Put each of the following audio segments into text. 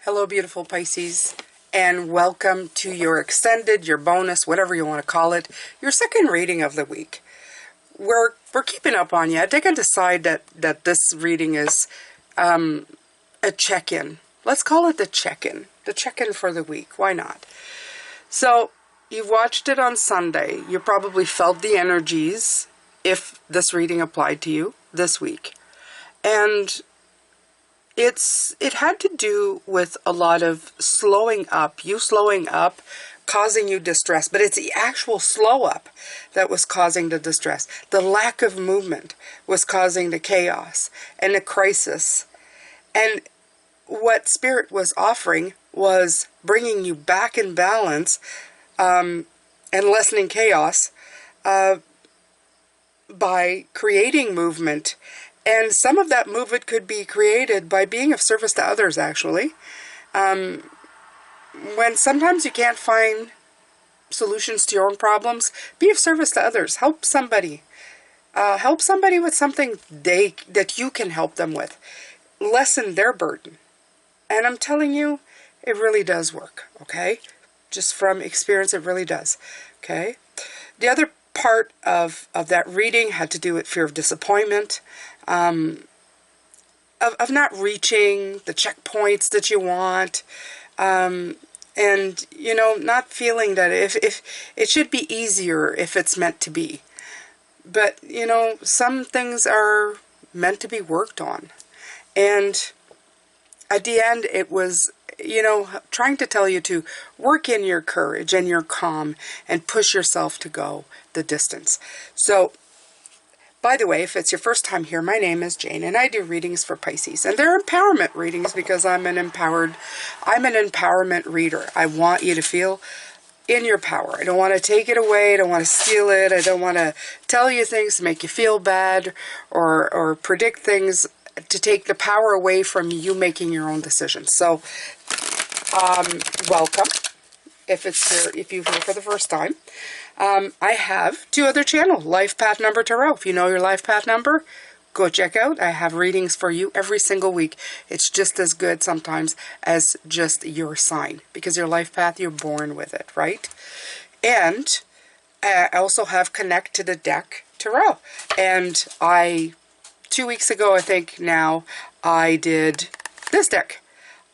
Hello, beautiful Pisces, and welcome to your extended, your bonus, whatever you want to call it, your second reading of the week. We're keeping up on you. I think I decided that this reading is a check-in. Let's call it the check-in for the week. Why not? So, you watched it on Sunday. You probably felt the energies if this reading applied to you this week. And it had to do with a lot of slowing up, causing you distress, but it's the actual slow up that was causing the distress. The lack of movement was causing the chaos and the crisis. And what Spirit was offering was bringing you back in balance and lessening chaos by creating movement. And some of that movement could be created by being of service to others, actually. When sometimes you can't find solutions to your own problems, be of service to others. Help somebody. Help somebody with something that you can help them with. Lessen their burden. And I'm telling you, it really does work, okay? Just from experience, it really does, okay? The other part of that reading had to do with fear of disappointment, of not reaching the checkpoints that you want, and, you know, not feeling that if it should be easier if it's meant to be. But, you know, some things are meant to be worked on. And at the end, it was, you know, trying to tell you to work in your courage and your calm and push yourself to go the distance. So, by the way, if it's your first time here, my name is Jane, and I do readings for Pisces. And they're empowerment readings because I'm an empowerment reader. I want you to feel in your power. I don't want to take it away. I don't want to steal it. I don't want to tell you things to make you feel bad or predict things to take the power away from you making your own decisions. So, welcome. If you're here for the first time. I have two other channels, Life Path Number Tarot. If you know your life path number, go check out. I have readings for you every single week. It's just as good sometimes as just your sign, because your life path, you're born with it, right? And I also have Connect to the Deck Tarot. And 2 weeks ago, I think now, I did this deck.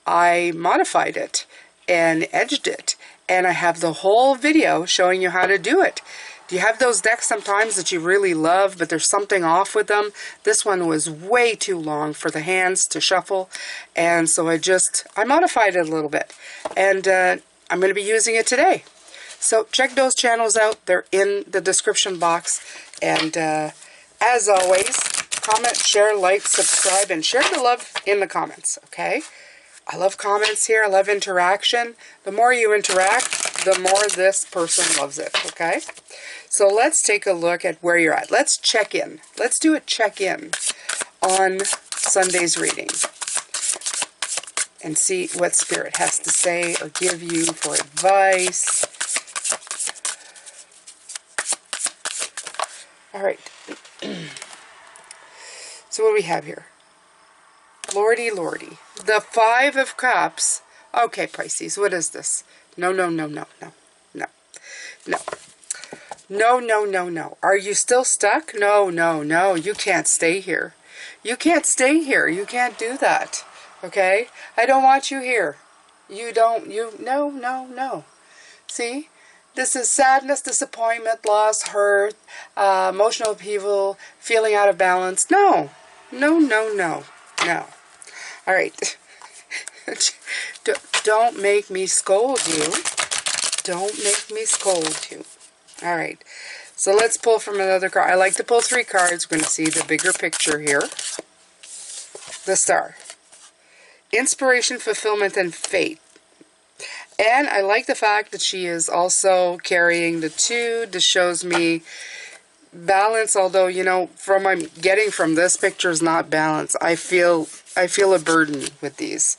I modified it and edged it. And I have the whole video showing you how to do it. Do you have those decks sometimes that you really love, but there's something off with them? This one was way too long for the hands to shuffle. And so I modified it a little bit. And I'm going to be using it today. So check those channels out. They're in the description box. And as always, comment, share, like, subscribe, and share the love in the comments, okay? I love comments here. I love interaction. The more you interact, the more this person loves it, okay? So let's take a look at where you're at. Let's check in. Let's do a check-in on Sunday's reading and see what Spirit has to say or give you for advice. All right. So what do we have here? Lordy, lordy. The Five of Cups. Okay, Pisces, what is this? No, no, no, no, no, no, no. No, no, no, no. Are you still stuck? No, no, no. You can't stay here. You can't stay here. You can't do that. Okay? I don't want you here. No, no, no. See? This is sadness, disappointment, loss, hurt, emotional upheaval, feeling out of balance. No. No, no, no, no. All right. Don't make me scold you. Don't make me scold you. All right. So let's pull from another card. I like to pull 3 cards. We're going to see the bigger picture here. The Star. Inspiration, fulfillment, and fate. And I like the fact that she is also carrying the 2. This shows me balance, although, you know, from I'm getting from this picture is not balance. I feel a burden with these.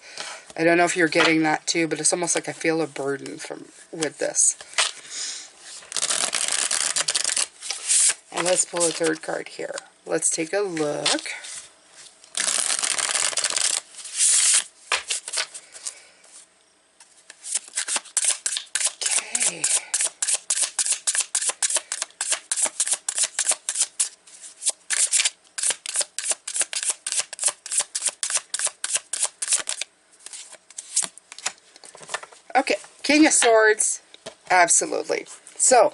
I don't know if you're getting that too, but it's almost like I feel a burden with this. And let's pull a 3rd card here. Let's take a look. Okay, King of Swords, absolutely. So,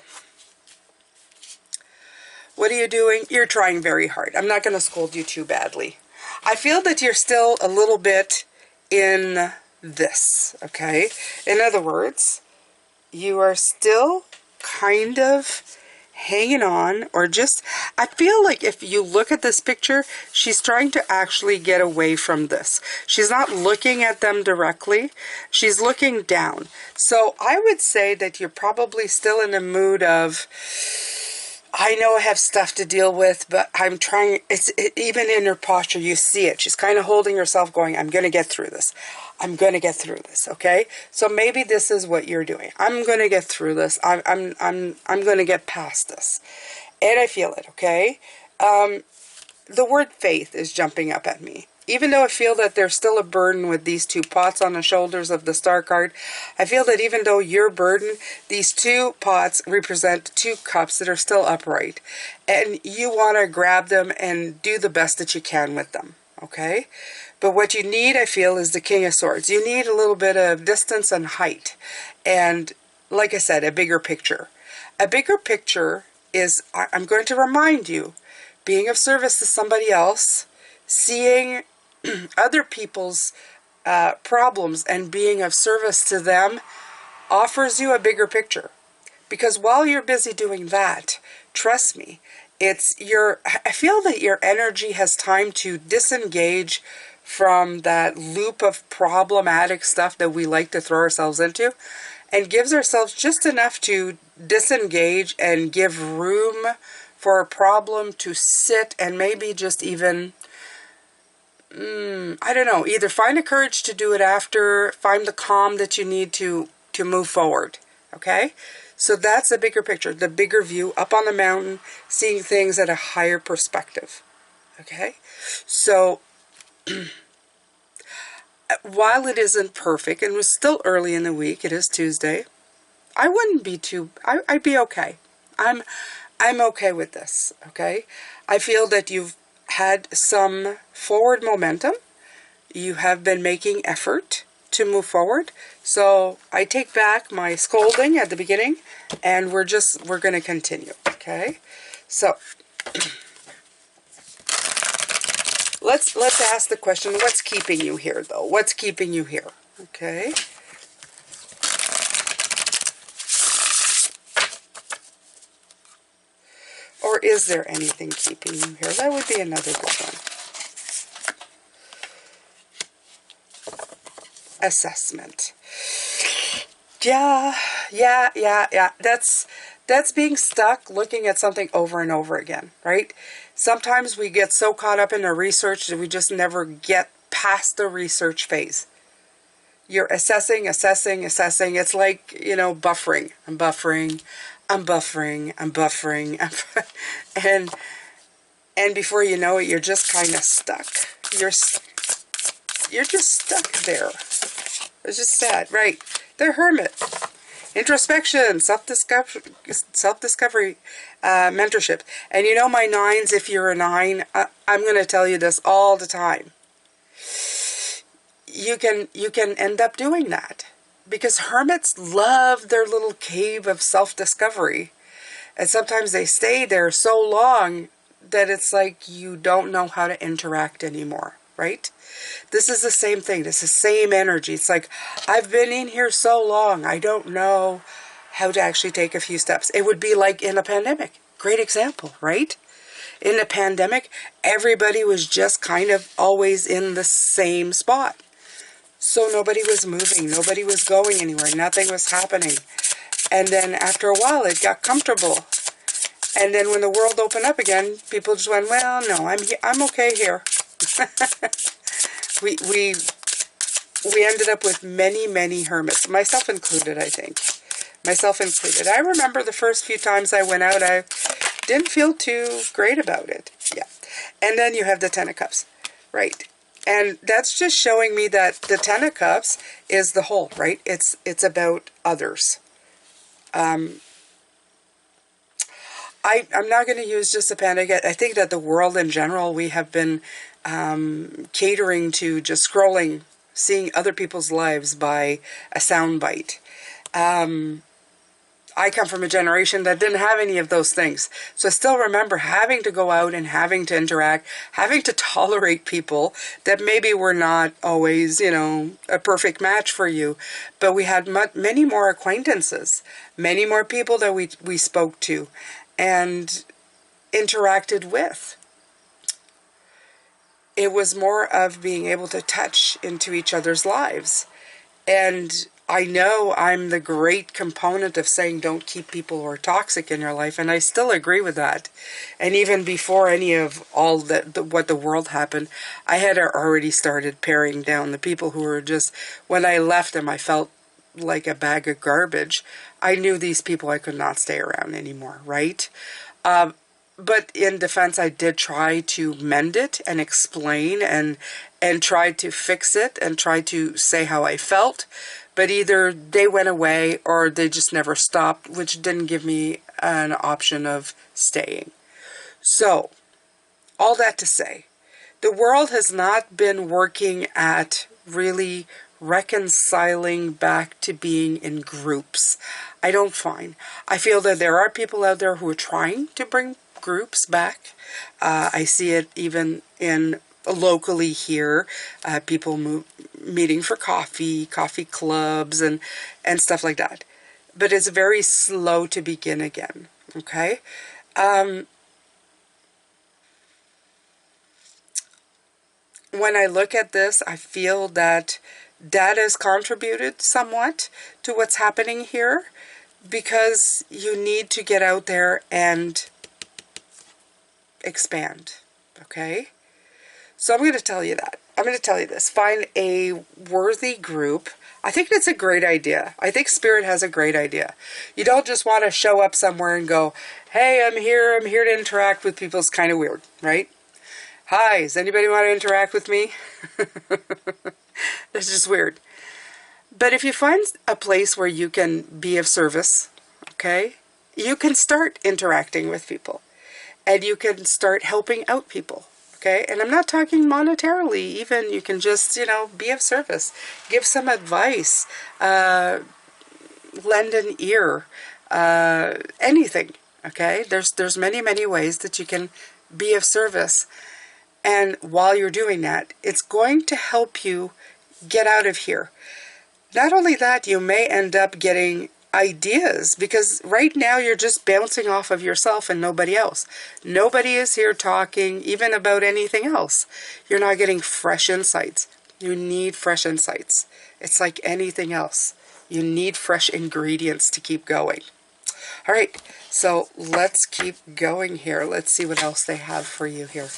what are you doing? You're trying very hard. I'm not going to scold you too badly. I feel that you're still a little bit in this, okay? In other words, you are still kind of hanging on, or just, I feel like if you look at this picture, she's trying to actually get away from this. She's not looking at them directly. She's looking down. So I would say that you're probably still in a mood of, I know I have stuff to deal with, but I'm trying, even in her posture, you see it. She's kind of holding herself going, I'm going to get through this. I'm going to get through this, okay? So maybe this is what you're doing. I'm going to get through this. I'm going to get past this. And I feel it, okay? The word faith is jumping up at me. Even though I feel that there's still a burden with these two pots on the shoulders of the Star card, I feel that even though you're burdened, these two pots represent two cups that are still upright. And you want to grab them and do the best that you can with them, okay? But what you need, I feel, is the King of Swords. You need a little bit of distance and height. And like I said, a bigger picture. A bigger picture is, I'm going to remind you, being of service to somebody else, seeing other people's problems and being of service to them offers you a bigger picture. Because while you're busy doing that, trust me, I feel that your energy has time to disengage from that loop of problematic stuff that we like to throw ourselves into, and gives ourselves just enough to disengage and give room for a problem to sit and maybe just even, I don't know, either find the courage to do it after, find the calm that you need to move forward, okay? So that's the bigger picture, the bigger view, up on the mountain, seeing things at a higher perspective, okay? So, while it isn't perfect, and it was still early in the week, it is Tuesday, I wouldn't be I'd be okay. I'm okay with this, okay? I feel that you've had some forward momentum. You have been making effort to move forward. So I take back my scolding at the beginning, and we're going to continue, okay? So let's ask the question, what's keeping you here, though? What's keeping you here, okay? Or is there anything keeping you here? That would be another good one. Assessment. Yeah. That's being stuck looking at something over and over again, right? Sometimes we get so caught up in our research that we just never get past the research phase. You're assessing. It's like, you know, buffering. I'm buffering. And before you know it, you're just kind of stuck. You're just stuck there. It's just sad, right? The Hermit. Introspection, self-discovery, mentorship. And you know my nines, if you're a nine, I'm going to tell you this all the time. You can end up doing that. Because hermits love their little cave of self-discovery. And sometimes they stay there so long that it's like you don't know how to interact anymore, right? This is the same thing. This is the same energy. It's like, I've been in here so long, I don't know how to actually take a few steps. It would be like in a pandemic. Great example, right? In the pandemic, everybody was just kind of always in the same spot. So nobody was moving. Nobody was going anywhere. Nothing was happening. And then after a while, it got comfortable. And then when the world opened up again, people just went, well, no, I'm okay here. we ended up with many hermits, myself included, I think. Myself included. I remember the first few times I went out, I didn't feel too great about it. Yeah. And then you have the Ten of Cups. Right. And that's just showing me that the Ten of Cups is the whole, right? It's about others. I'm not going to use just a pandemic. I think that the world in general, we have been catering to just scrolling seeing other people's lives by a soundbite. I come from a generation that didn't have any of those things. So I still remember having to go out and having to interact, having to tolerate people that maybe were not always, you know, a perfect match for you. But we had many more acquaintances, many more people that we spoke to and interacted with. It was more of being able to touch into each other's lives. And I know I'm the great component of saying don't keep people who are toxic in your life, and I still agree with that. And even before any of all what the world happened, I had already started paring down the people who were just, when I left them, I felt like a bag of garbage. I knew these people I could not stay around anymore, right? But in defense, I did try to mend it and explain and try to fix it and try to say how I felt. But either they went away or they just never stopped, which didn't give me an option of staying. So, all that to say, the world has not been working at really reconciling back to being in groups. I don't find. I feel that there are people out there who are trying to bring groups back. I see it even in locally here, people meeting for coffee clubs and stuff like that. But it's very slow to begin again, okay? When I look at this, I feel that data has contributed somewhat to what's happening here because you need to get out there and expand, okay? So I'm going to tell you that. I'm going to tell you this. Find a worthy group. I think it's a great idea. I think Spirit has a great idea. You don't just want to show up somewhere and go, hey, I'm here to interact with people. It's kind of weird, right? Hi, does anybody want to interact with me? It's just weird. But if you find a place where you can be of service, okay, you can start interacting with people. And you can start helping out people. Okay, and I'm not talking monetarily, even you can just, you know, be of service, give some advice, lend an ear, anything, okay? There's many ways that you can be of service, and while you're doing that, it's going to help you get out of here. Not only that, you may end up getting ideas, because right now you're just bouncing off of yourself and nobody else. Nobody is here talking even about anything else. You're not getting fresh insights. You need fresh insights. It's like anything else. You need fresh ingredients to keep going. All right, so let's keep going here. Let's see what else they have for you here.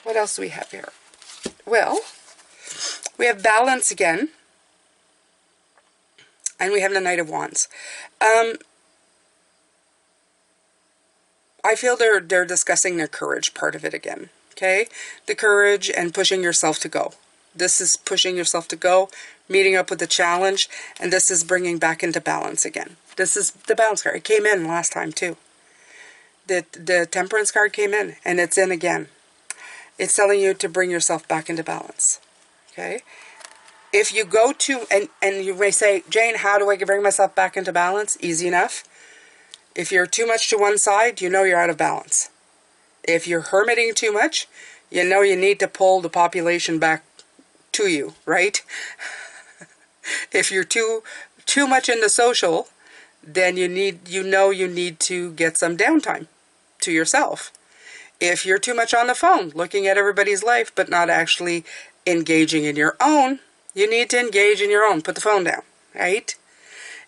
What else do we have here? Well, we have balance again. And we have the Knight of Wands. I feel they're discussing their courage part of it again. Okay? The courage and pushing yourself to go. This is pushing yourself to go, meeting up with the challenge, and this is bringing back into balance again. This is the balance card. It came in last time too. The Temperance card came in, and it's in again. It's telling you to bring yourself back into balance. Okay? If you go to, and you may say, Jane, how do I bring myself back into balance? Easy enough. If you're too much to one side, you know you're out of balance. If you're hermiting too much, you know you need to pull the population back to you, right? If you're too much into social, then you need to get some downtime to yourself. If you're too much on the phone, looking at everybody's life, but not actually engaging in your own, you need to engage in your own. Put the phone down, right?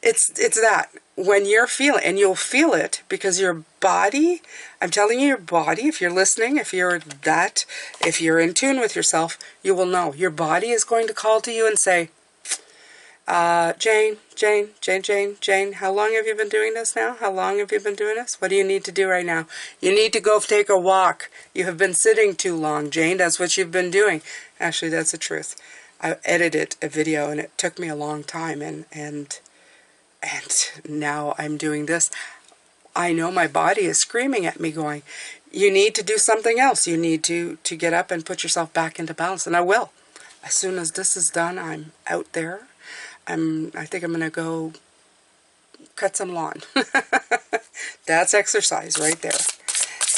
It's that. When you're feeling, and you'll feel it, because your body, I'm telling you, your body, if you're listening, if you're in tune with yourself, you will know. Your body is going to call to you and say, Jane, how long have you been doing this now? How long have you been doing this? What do you need to do right now? You need to go take a walk. You have been sitting too long, Jane. That's what you've been doing. Actually, that's the truth. I edited a video, and it took me a long time, and now I'm doing this. I know my body is screaming at me going, you need to do something else. You need to get up and put yourself back into balance, and I will. As soon as this is done, I'm out there. I think I'm going to go cut some lawn. That's exercise right there.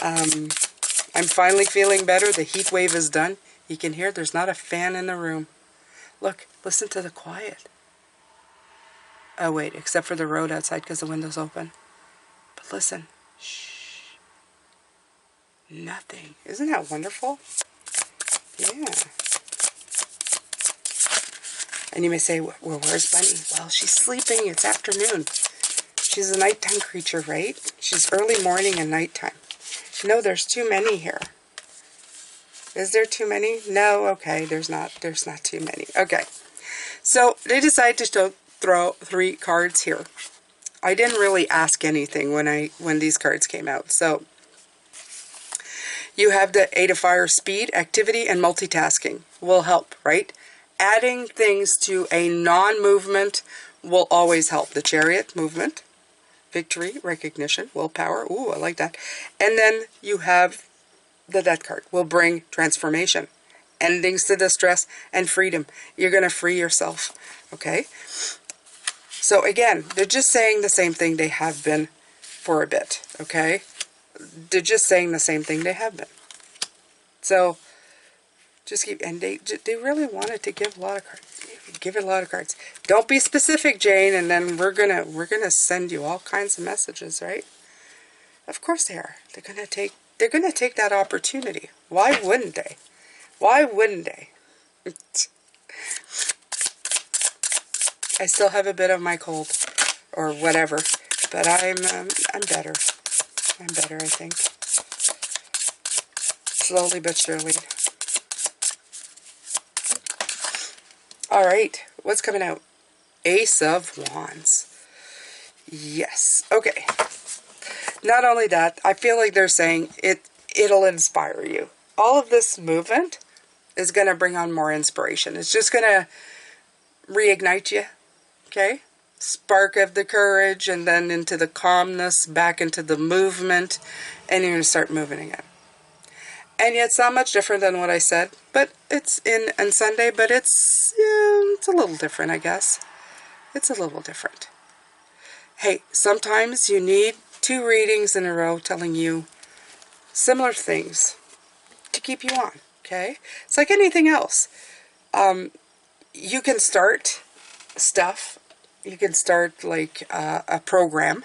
I'm finally feeling better. The heat wave is done. You can hear there's not a fan in the room. Look, listen to the quiet. Oh, wait, except for the road outside because the window's open. But listen. Shh. Nothing. Isn't that wonderful? Yeah. And you may say, well, where's Bunny? Well, she's sleeping. It's afternoon. She's a nighttime creature, right? She's early morning and nighttime. No, there's too many here. Is there too many? No, okay, there's not too many. Okay. So they decided to throw 3 cards here. I didn't really ask anything when these cards came out. So you have the 8 of Fire, speed, activity, and multitasking will help, right? Adding things to a non-movement will always help. The Chariot, movement, victory, recognition, willpower. Ooh, I like that. And then you have the Death card. Will bring transformation, endings to distress, and freedom. You're going to free yourself. Okay? So again, they're just saying the same thing they have been for a bit. Okay? They're just saying the same thing they have been. So just keep, and they really wanted to give a lot of cards. Give it a lot of cards. Don't be specific, Jane, and then we're gonna send you all kinds of messages, right? Of course they are. They're gonna take that opportunity. Why wouldn't they? Why wouldn't they? I still have a bit of my cold, or whatever, but I'm better. I'm better, I think. Slowly but surely. All right, what's coming out? Ace of Wands. Yes. Okay. Not only that, I feel like they're saying it'll inspire you. All of this movement is going to bring on more inspiration. It's just going to reignite you. Okay? Spark of the courage, and then into the calmness, back into the movement, and you're going to start moving again. And yet it's not much different than what I said, but it's on Sunday, but it's a little different, I guess. It's a little different. Hey, sometimes you need 2 readings in a row telling you similar things to keep you on, okay? It's like anything else. You can start stuff. You can start like a program.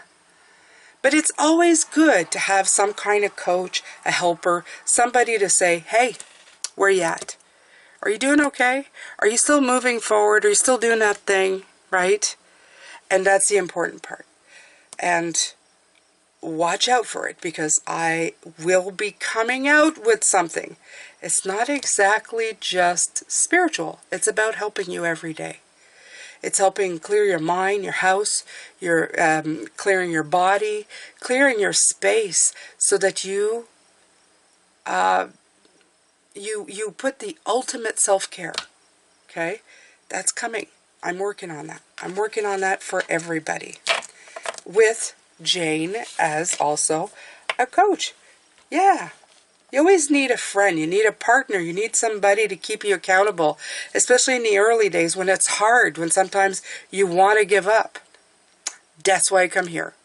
But it's always good to have some kind of coach, a helper, somebody to say, hey, where you at? Are you doing okay? Are you still moving forward? Are you still doing that thing, right? And that's the important part. And watch out for it, because I will be coming out with something. It's not exactly just spiritual. It's about helping you every day. It's helping clear your mind, your house, your clearing your body, clearing your space, so that you put the ultimate self-care. Okay? That's coming. I'm working on that. I'm working on that for everybody. With Jane as also a coach. Yeah. You always need a friend. You need a partner. You need somebody to keep you accountable, especially in the early days when it's hard, when sometimes you want to give up. That's why I come here.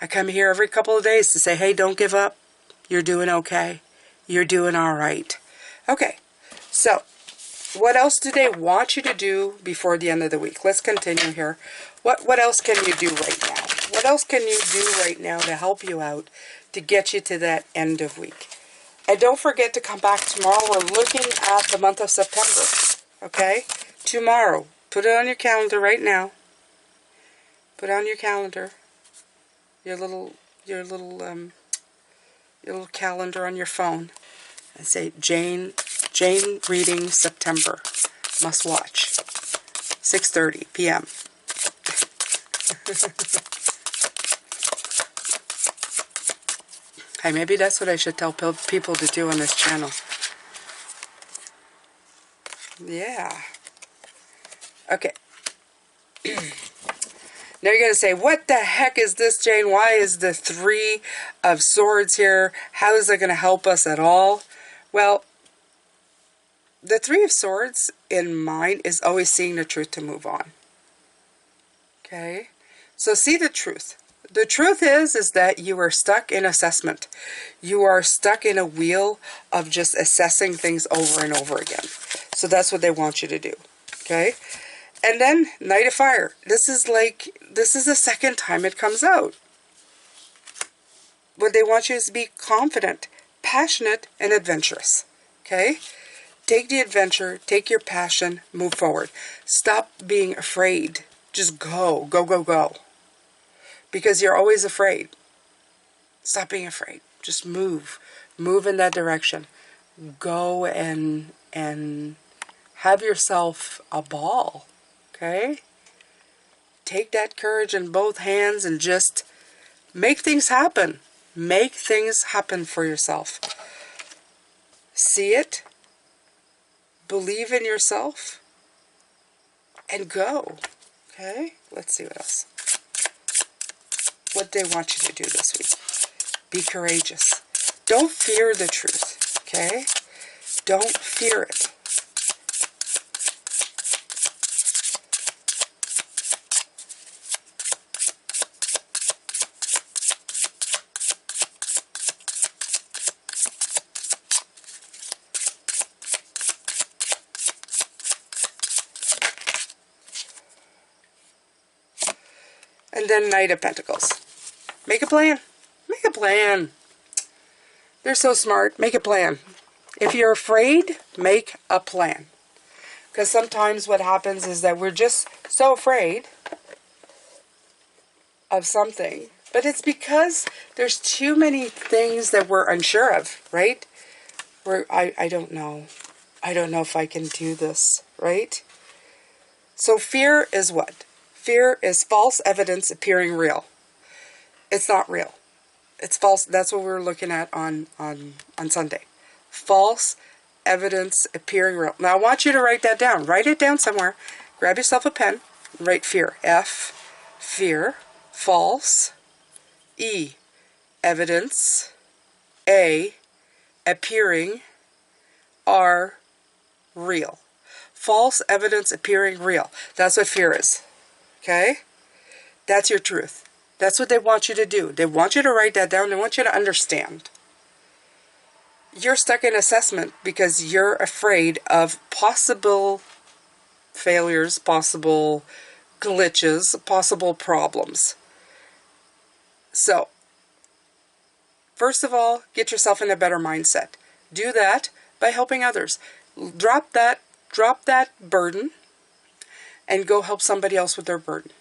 I come here every couple of days to say, hey, don't give up. You're doing okay. You're doing all right. Okay, so what else do they want you to do before the end of the week? Let's continue here. What else can you do right now? What else can you do right now to help you out, to get you to that end of week? And don't forget to come back tomorrow. We're looking at the month of September. Okay? Tomorrow. Put it on your calendar right now. Put on your calendar. Your little calendar on your phone. And say Jane reading September. Must watch. 6:30 p.m. Hey, maybe that's what I should tell people to do on this channel. Yeah. Okay. Now you're going to say, what the heck is this, Jane? Why is the 3 of Swords here? How is that going to help us at all? Well, the 3 of Swords in mine is always seeing the truth to move on. Okay? So see the truth. The truth is that you are stuck in assessment. You are stuck in a wheel of just assessing things over and over again. So that's what they want you to do. Okay? And then Knight of Fire. This is the second time it comes out. What they want you is to be confident, passionate, and adventurous. Okay? Take the adventure, take your passion, move forward. Stop being afraid. Just go, go, go, go. Because you're always afraid. Stop being afraid. Just move. Move in that direction. Go and have yourself a ball. Okay? Take that courage in both hands and just make things happen. Make things happen for yourself. See it. Believe in yourself. And go. Okay? Let's see what else. What they want you to do this week. Be courageous. Don't fear the truth. Okay? Don't fear it. And then Knight of Pentacles. Make a plan. Make a plan. They're so smart. Make a plan. If you're afraid, make a plan. Because sometimes what happens is that we're just so afraid of something. But it's because there's too many things that we're unsure of, right? I don't know. I don't know if I can do this, right? So fear is what? Fear is false evidence appearing real. It's not real. It's false. That's what we were looking at on Sunday. False evidence appearing real. Now I want you to write that down. Write it down somewhere. Grab yourself a pen. Write fear. F, fear. False. E, evidence. A, appearing. R, real. False evidence appearing real. That's what fear is. Okay? That's your truth. That's what they want you to do. They want you to write that down. They want you to understand. You're stuck in assessment because you're afraid of possible failures, possible glitches, possible problems. So, first of all, get yourself in a better mindset. Do that by helping others. Drop that burden and go help somebody else with their burden.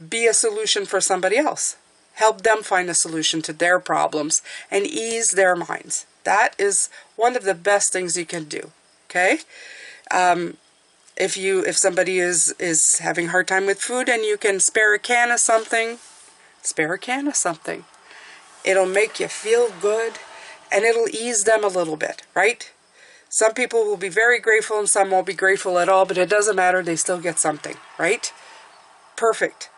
Be a solution for somebody else. Help them find a solution to their problems and ease their minds. That is one of the best things you can do. Okay? If somebody is having a hard time with food and you can spare a can of something, spare a can of something. It'll make you feel good and it'll ease them a little bit, right? Some people will be very grateful and some won't be grateful at all, but it doesn't matter. They still get something, right? Perfect.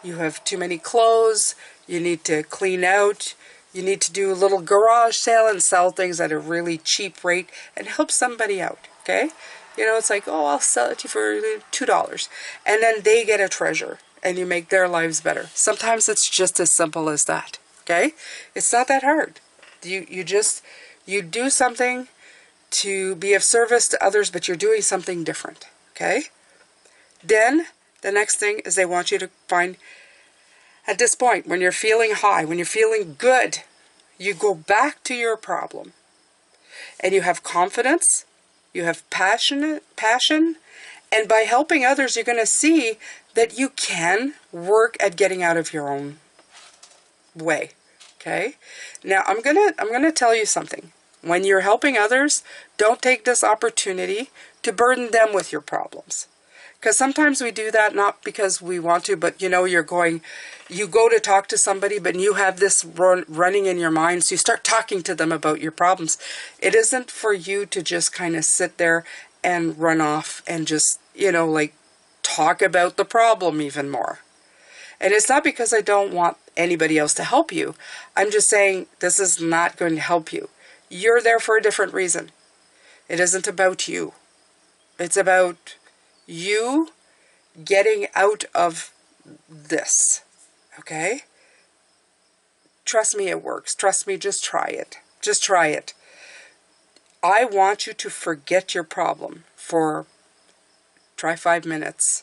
You have too many clothes. You need to clean out. You need to do a little garage sale and sell things at a really cheap rate and help somebody out, okay? You know, it's like, oh, I'll sell it to you for $2. And then they get a treasure and you make their lives better. Sometimes it's just as simple as that, okay? It's not that hard. You do something to be of service to others, but you're doing something different, okay? Then the next thing is they want you to find, at this point, when you're feeling high, when you're feeling good, you go back to your problem. And you have confidence, you have passion, and by helping others, you're going to see that you can work at getting out of your own way, okay? Now, I'm gonna tell you something. When you're helping others, don't take this opportunity to burden them with your problems. Because sometimes we do that not because we want to, but you know, you go to talk to somebody, but you have this running in your mind, so you start talking to them about your problems. It isn't for you to just kind of sit there and run off and just, you know, like talk about the problem even more. And it's not because I don't want anybody else to help you. I'm just saying this is not going to help you. You're there for a different reason. It isn't about you. It's about you getting out of this, okay? Trust me, it works. Trust me, just try it. Just try it. I want you to forget your problem for, try 5 minutes,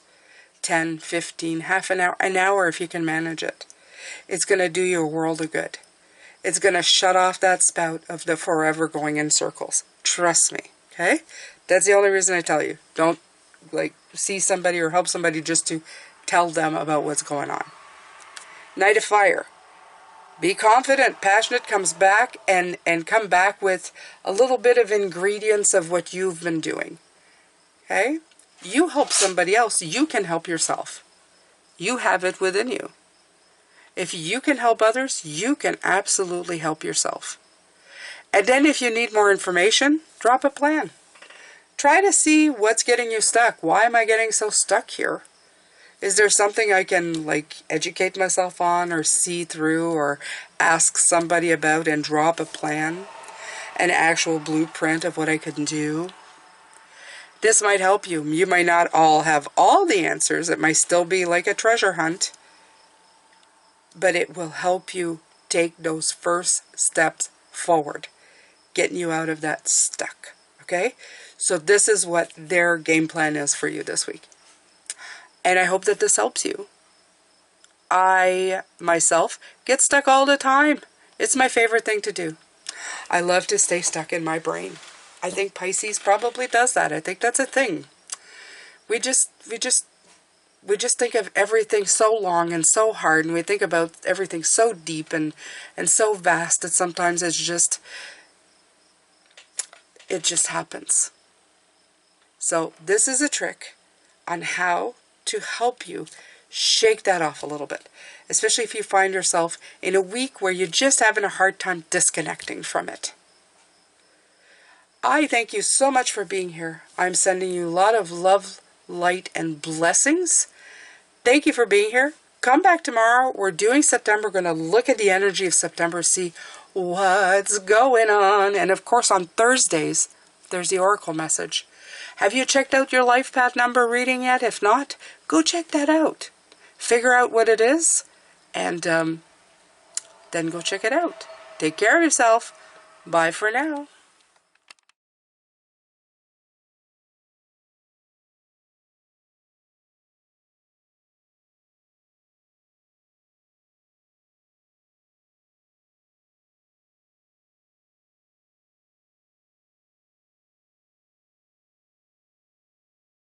10, 15, half an hour if you can manage it. It's going to do you a world of good. It's going to shut off that spout of the forever going in circles. Trust me, okay? That's the only reason I tell you. Don't like see somebody or help somebody just to tell them about what's going on. Knight of Fire. Be confident, passionate, comes back and come back with a little bit of ingredients of what you've been doing. Okay? You help somebody else, you can help yourself. You have it within you. If you can help others, you can absolutely help yourself. And then if you need more information, drop a plan. Try to see what's getting you stuck. Why am I getting so stuck here? Is there something I can like educate myself on or see through or ask somebody about and drop a plan? An actual blueprint of what I can do? This might help you. You might not all have all the answers. It might still be like a treasure hunt. But it will help you take those first steps forward. Getting you out of that stuck. Okay? So this is what their game plan is for you this week. And I hope that this helps you. I, myself, get stuck all the time. It's my favorite thing to do. I love to stay stuck in my brain. I think Pisces probably does that. I think that's a thing. We just think of everything so long and so hard, and we think about everything so deep and so vast that sometimes it just happens. So this is a trick on how to help you shake that off a little bit, especially if you find yourself in a week where you're just having a hard time disconnecting from it. I thank you so much for being here. I'm sending you a lot of love, light, and blessings. Thank you for being here. Come back tomorrow. We're doing September. We're going to look at the energy of September, see what's going on. And of course, on Thursdays, there's the Oracle message. Have you checked out your life path number reading yet? If not, go check that out. Figure out what it is, and then go check it out. Take care of yourself. Bye for now.